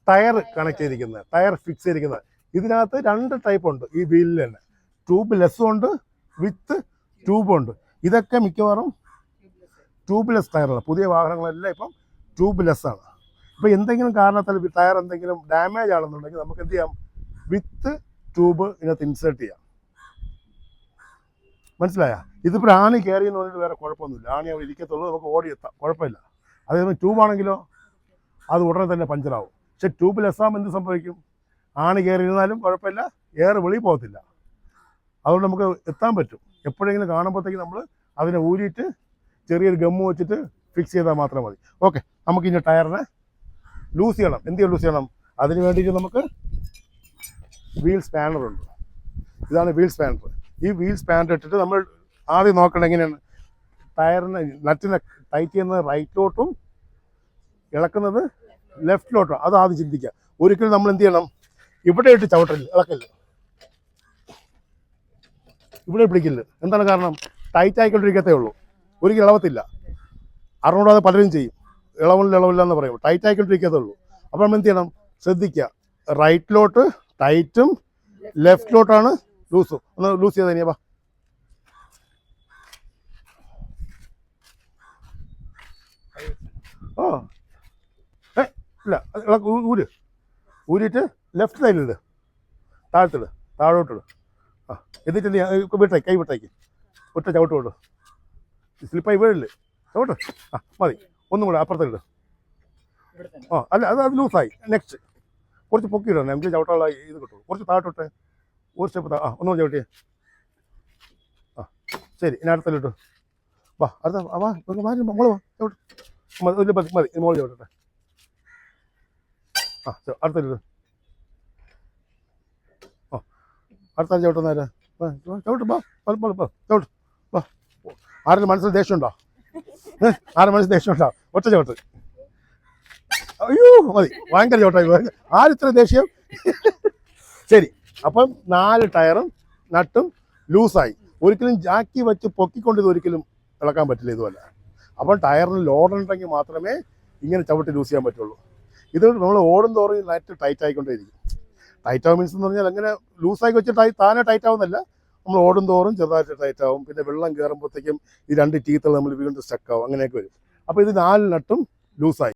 Tyre connect ചെയ്തിരിക്കുന്നത്, tyre fix ചെയ്തിരിക്കുന്നത്. ഇതിനകത്ത് 2 ടൈപ്പ് ഉണ്ട് ഈ വീലിൽ തന്നെ. ട്യൂബ് ലെസ്സും ഉണ്ട്, വിത്ത് ട്യൂബും ഉണ്ട്. ഇതൊക്കെ മിക്കവാറും ട്യൂബ്ലെസ് ടയറാണ്. പുതിയ വാഹനങ്ങളെല്ലാം ഇപ്പം ട്യൂബ്ലെസ് ആണ്. ഇപ്പോൾ എന്തെങ്കിലും കാരണത്താൽ ടയർ എന്തെങ്കിലും ഡാമേജ് ആണെന്നുണ്ടെങ്കിൽ നമുക്ക് എന്ത് ചെയ്യാം, വിത്ത് ട്യൂബ് ഇതിനകത്ത് ഇൻസേർട്ട് ചെയ്യാം. മനസ്സിലായ? ഇതിപ്പോൾ ആണി കയറി എന്ന് പറഞ്ഞിട്ട് വേറെ കുഴപ്പമൊന്നുമില്ല. ആണി അവിടെ ഇരിക്കത്തുള്ളൂ, നമുക്ക് ഓടിയെത്താം, കുഴപ്പമില്ല. അതേപോലെ ട്യൂബാണെങ്കിലോ അത് ഉടനെ തന്നെ പഞ്ചറാവും. പക്ഷെ ട്യൂബ്ലെസ് ആകുമ്പോൾ എന്ത് സംഭവിക്കും, ആണി കയറി ഇരുന്നാലും കുഴപ്പമില്ല, എയർ വെളിയിൽ പോകത്തില്ല. അതുകൊണ്ട് നമുക്ക് എത്താൻ പറ്റും. എപ്പോഴെങ്കിലും കാണുമ്പോഴത്തേക്ക് നമ്മൾ അതിനെ ഊരിയിട്ട് ചെറിയൊരു ഗമ്മ് വെച്ചിട്ട് ഫിക്സ് ചെയ്താൽ മാത്രം മതി. ഓക്കെ, നമുക്കിനി ടയറിനെ ലൂസ് ചെയ്യണം. എന്ത് ലൂസ് ചെയ്യണം? അതിന് വേണ്ടിയിട്ട് നമുക്ക് വീൽ സ്പാനറുണ്ട്. ഇതാണ് വീൽ സ്പാനർ. ഈ വീൽ സ്പാനർ ഇട്ടിട്ട് നമ്മൾ ആദ്യം നോക്കണം എങ്ങനെയാണ് ടയറിനെ നട്ടിനെ ടൈറ്റ് ചെയ്യുന്നത് റൈറ്റിലോട്ടും ഇളക്കുന്നത് ലെഫ്റ്റിലോട്ടും. അത് ആദ്യം ചിന്തിക്കുക. ഒരിക്കലും നമ്മൾ എന്ത് ചെയ്യണം, ഇവിടെ ഇട്ട് ചവിട്ടല്, ഇളക്കല്, ഇവിടെ പിടിക്കില്ല. എന്താണ് കാരണം? ടൈറ്റ് ആയിക്കൊണ്ടിരിക്കത്തേ ഉള്ളൂ, ഒരിക്കലും ഇളവത്തില്ല. അറിഞ്ഞൂടാതെ പലരും ചെയ്യും, ഇളവില്ല എന്ന് പറയും, ടൈറ്റ് ആയിക്കൊണ്ടിരിക്കത്തേ ഉള്ളൂ. അപ്പോൾ നമ്മൾ എന്ത് ചെയ്യണം, ശ്രദ്ധിക്കുക. റൈറ്റിലോട്ട് ടൈറ്റും ലെഫ്റ്റിലോട്ടാണ് ലൂസും. ഒന്ന് ലൂസ് ചെയ്ത് തന്നെയാ. ഓ ഇല്ല, ഊരിയിട്ട് ലെഫ്റ്റ് സൈഡിലിട്, താഴത്തിട്, താഴോട്ടിട്. ആ എന്നിട്ട് വിട്ടേക്ക്, കൈ വിട്ടേക്ക്, ഒറ്റ ചവിട്ട് വിടും. സ്ലിപ്പായി വീഴില്ലേ, ചവിട്ട്. ആ മതി, ഒന്നും കൂടെ അപ്പുറത്തിട്ട്. അല്ല അത് ലൂസായി. നെക്സ്റ്റ് കുറച്ച് പൊക്കിയിടണം, നമുക്ക് ചവിട്ടുള്ള ഇത് കിട്ടും. കുറച്ച് താഴോട്ടെ, ഒരു സ്റ്റെപ്പ്. ഒന്നും ചവിട്ടിയേ. ശരി, ഇനി അടുത്തല്ലിട്ടു. അടുത്ത മോള് ചവിട്ട്. മതി, മോള് ചവിട്ടെ. അടുത്തല്ലിട്ടു. അടുത്ത ചവിട്ടുന്നേരം ചവിട്ട്. ചവിട്ട്. ആരുടെ മനസ്സിൽ ദേഷ്യമുണ്ടോ? ഒറ്റ ചവിട്ട്. അയ്യോ മതി, ഭയങ്കര ചവിട്ടായി. ആരിത്ര ദേഷ്യം? ശരി, അപ്പം 4 ടയറും നട്ടും ലൂസായി. ഒരിക്കലും ജാക്കി വെച്ച് പൊക്കിക്കൊണ്ട് ഇത് ഒരിക്കലും ഇളക്കാൻ പറ്റില്ല ഇതുപോലെ. അപ്പം ടയറിന് ലോഡ് ഉണ്ടെങ്കിൽ മാത്രമേ ഇങ്ങനെ ചവിട്ടി ലൂസ് ചെയ്യാൻ പറ്റുള്ളൂ. ഇത് നമ്മൾ ഓടും തോറും നട്ട് ടൈറ്റ് ആയിക്കൊണ്ടേയിരിക്കും. ടൈറ്റ് ആവും മീൻസ് എന്ന് പറഞ്ഞാൽ അങ്ങനെ ലൂസാക്കി വെച്ച് താനെ ടൈറ്റ് ആവുന്നല്ല, നമ്മൾ ഓടും തോറും ചെറുതായിട്ട് ടൈറ്റ് ആവും. പിന്നെ വെള്ളം കയറുമ്പോഴത്തേക്കും ഈ 2 ടീത്തുകൾ നമ്മൾ വീണ്ടും സ്റ്റക്ക് ആവും, അങ്ങനെയൊക്കെ വരും. അപ്പോൾ ഇത് 4 നട്ടും ലൂസായി.